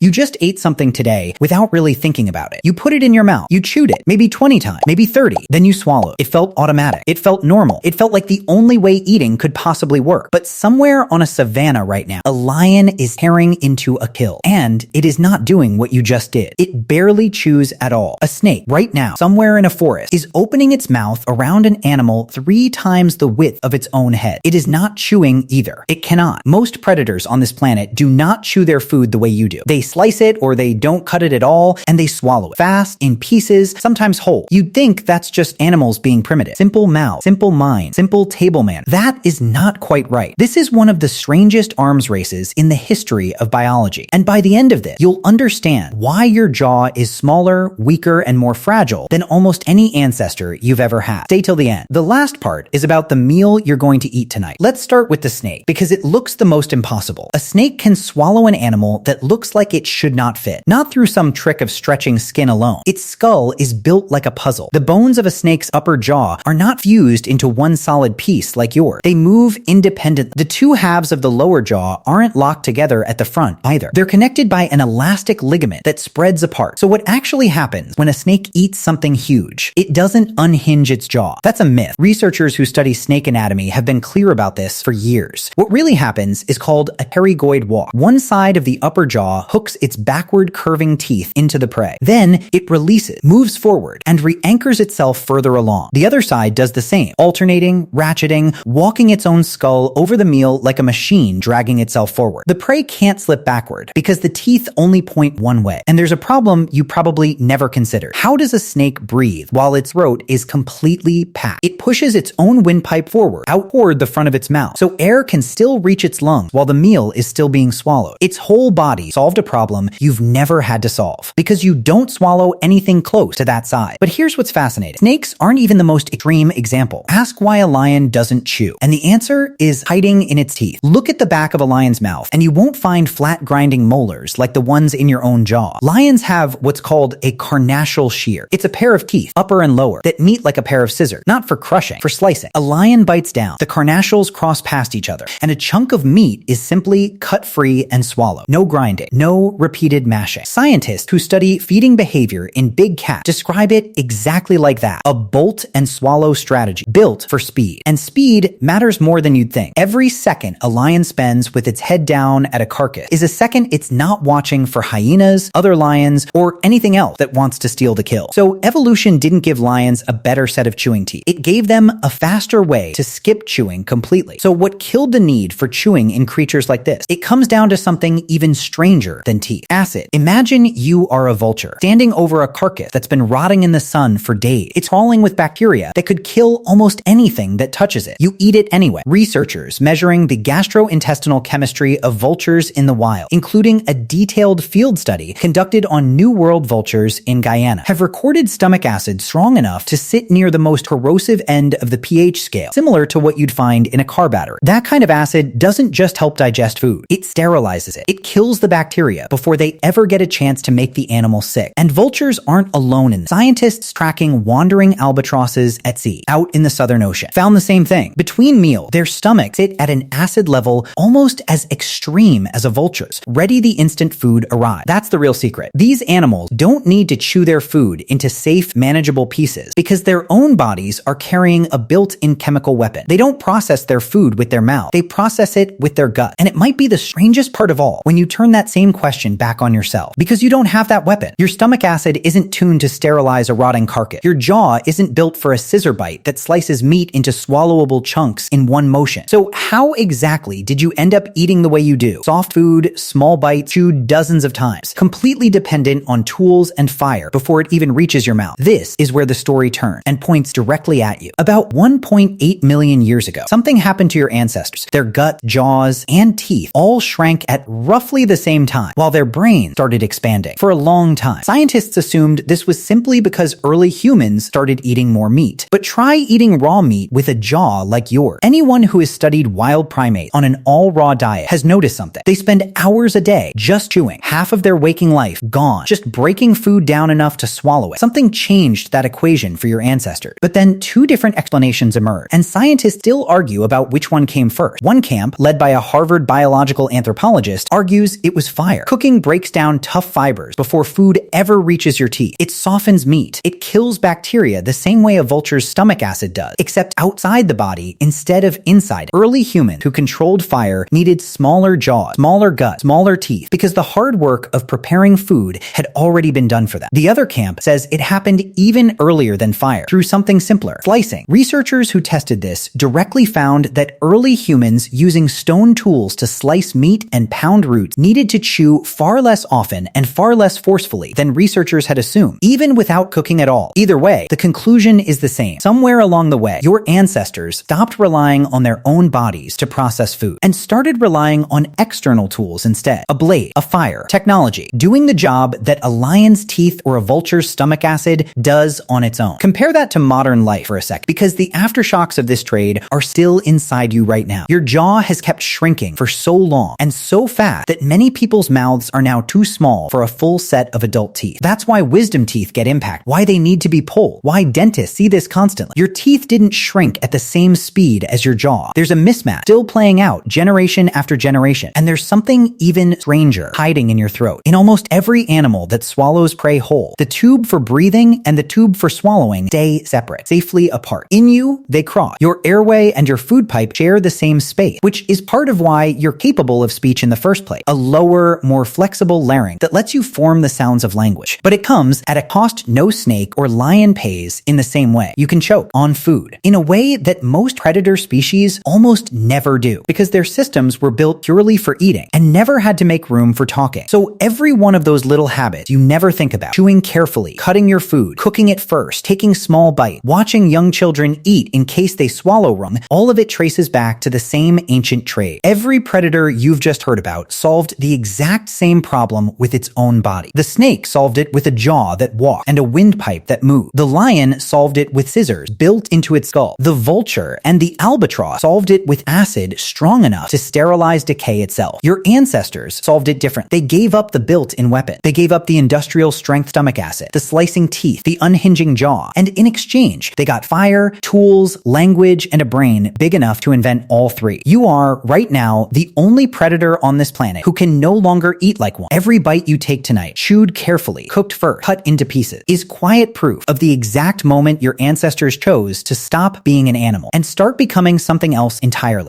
You just ate something today without really thinking about it. You put it in your mouth. You chewed it, maybe 20 times, maybe 30. Then you swallowed. It felt automatic. It felt normal. It felt like the only way eating could possibly work. But somewhere on a savanna right now, a lion is tearing into a kill. And it is not doing what you just did. It barely chews at all. A snake, right now, somewhere in a forest, is opening its mouth around an animal 3 times the width of its own head. It is not chewing either. It cannot. Most predators on this planet do not chew their food the way you do. They slice it or they don't cut it at all, and they swallow it fast, in pieces, sometimes whole. You'd think that's just animals being primitive. Simple mouth, simple mind, simple table manner. That is not quite right. This is one of the strangest arms races in the history of biology. And by the end of this, you'll understand why your jaw is smaller, weaker, and more fragile than almost any ancestor you've ever had. Stay till the end. The last part is about the meal you're going to eat tonight. Let's start with the snake, because it looks the most impossible. A snake can swallow an animal that looks like it should not fit, not through some trick of stretching skin alone. Its skull is built like a puzzle. The bones of a snake's upper jaw are not fused into one solid piece like yours. They move independently. The 2 halves of the lower jaw aren't locked together at the front either. They're connected by an elastic ligament that spreads apart. So what actually happens when a snake eats something huge? It doesn't unhinge its jaw. That's a myth. Researchers who study snake anatomy have been clear about this for years. What really happens is called a pterygoid walk. One side of the upper jaw hooks its backward curving teeth into the prey. Then it releases, moves forward, and re-anchors itself further along. The other side does the same, alternating, ratcheting, walking its own skull over the meal like a machine dragging itself forward. The prey can't slip backward because the teeth only point one way. And there's a problem you probably never considered. How does a snake breathe while its throat is completely packed? It pushes its own windpipe forward, out toward the front of its mouth, so air can still reach its lungs while the meal is still being swallowed. Its whole body solved a problem you've never had to solve, because you don't swallow anything close to that size. But here's what's fascinating. Snakes aren't even the most extreme example. Ask why a lion doesn't chew, and the answer is hiding in its teeth. Look at the back of a lion's mouth, and you won't find flat grinding molars like the ones in your own jaw. Lions have what's called a carnassial shear. It's a pair of teeth, upper and lower, that meet like a pair of scissors, not for crushing, for slicing. A lion bites down, the carnassials cross past each other, and a chunk of meat is simply cut free and swallowed. No grinding, no repeated mashing. Scientists who study feeding behavior in big cats describe it exactly like that, a bolt and swallow strategy built for speed. And speed matters more than you'd think. Every second a lion spends with its head down at a carcass is a second it's not watching for hyenas, other lions, or anything else that wants to steal the kill. So evolution didn't give lions a better set of chewing teeth. It gave them a faster way to skip chewing completely. So what killed the need for chewing in creatures like this? It comes down to something even stranger than teeth. Acid. Imagine you are a vulture standing over a carcass that's been rotting in the sun for days. It's crawling with bacteria that could kill almost anything that touches it. You eat it anyway. Researchers measuring the gastrointestinal chemistry of vultures in the wild, including a detailed field study conducted on New World vultures in Guyana, have recorded stomach acid strong enough to sit near the most corrosive end of the pH scale, similar to what you'd find in a car battery. That kind of acid doesn't just help digest food. It sterilizes it. It kills the bacteria before they ever get a chance to make the animal sick. And vultures aren't alone in this. Scientists tracking wandering albatrosses at sea, out in the Southern Ocean, found the same thing. Between meals, their stomachs sit at an acid level almost as extreme as a vulture's, ready the instant food arrives. That's the real secret. These animals don't need to chew their food into safe, manageable pieces because their own bodies are carrying a built-in chemical weapon. They don't process their food with their mouth. They process it with their gut. And it might be the strangest part of all when you turn that same question back on yourself, because you don't have that weapon. Your stomach acid isn't tuned to sterilize a rotting carcass. Your jaw isn't built for a scissor bite that slices meat into swallowable chunks in one motion. So how exactly did you end up eating the way you do? Soft food, small bites, chewed dozens of times, completely dependent on tools and fire before it even reaches your mouth. This is where the story turns and points directly at you. About 1.8 million years ago, something happened to your ancestors. Their gut, jaws, and teeth all shrank at roughly the same time, while their brains started expanding. For a long time, scientists assumed this was simply because early humans started eating more meat. But try eating raw meat with a jaw like yours. Anyone who has studied wild primates on an all-raw diet has noticed something. They spend hours a day just chewing, half of their waking life gone, just breaking food down enough to swallow it. Something changed that equation for your ancestors. But then 2 different explanations emerged, and scientists still argue about which one came first. One camp, led by a Harvard biological anthropologist, argues it was fire. Cooking breaks down tough fibers before food ever reaches your teeth. It softens meat. It kills bacteria the same way a vulture's stomach acid does, except outside the body instead of inside. Early humans who controlled fire needed smaller jaws, smaller gut, smaller teeth, because the hard work of preparing food had already been done for them. The other camp says it happened even earlier than fire, through something simpler, slicing. Researchers who tested this directly found that early humans using stone tools to slice meat and pound roots needed to chew far less often and far less forcefully than researchers had assumed, even without cooking at all. Either way, the conclusion is the same. Somewhere along the way, your ancestors stopped relying on their own bodies to process food and started relying on external tools instead. A blade, a fire, technology, doing the job that a lion's teeth or a vulture's stomach acid does on its own. Compare that to modern life for a second, because the aftershocks of this trade are still inside you right now. Your jaw has kept shrinking for so long and so fast that many people's mouths are now too small for a full set of adult teeth. That's why wisdom teeth get impacted, why they need to be pulled, why dentists see this constantly. Your teeth didn't shrink at the same speed as your jaw. There's a mismatch still playing out generation after generation, and there's something even stranger hiding in your throat. In almost every animal that swallows prey whole, the tube for breathing and the tube for swallowing stay separate, safely apart. In you, they cross. Your airway and your food pipe share the same space, which is part of why you're capable of speech in the first place. A lower, more flexible larynx that lets you form the sounds of language. But it comes at a cost no snake or lion pays in the same way. You can choke on food in a way that most predator species almost never do, because their systems were built purely for eating and never had to make room for talking. So every one of those little habits you never think about, chewing carefully, cutting your food, cooking it first, taking small bites, watching young children eat in case they swallow wrong, all of it traces back to the same ancient trade. Every predator you've just heard about solved the exact same problem with its own body. The snake solved it with a jaw that walked and a windpipe that moved. The lion solved it with scissors built into its skull. The vulture and the albatross solved it with acid strong enough to sterilize decay itself. Your ancestors solved it different. They gave up the built-in weapon. They gave up the industrial strength stomach acid, the slicing teeth, the unhinging jaw, and in exchange, they got fire, tools, language, and a brain big enough to invent all three. You are, right now, the only predator on this planet who can no longer eat like one. Every bite you take tonight, chewed carefully, cooked first, cut into pieces, is quiet proof of the exact moment your ancestors chose to stop being an animal and start becoming something else entirely.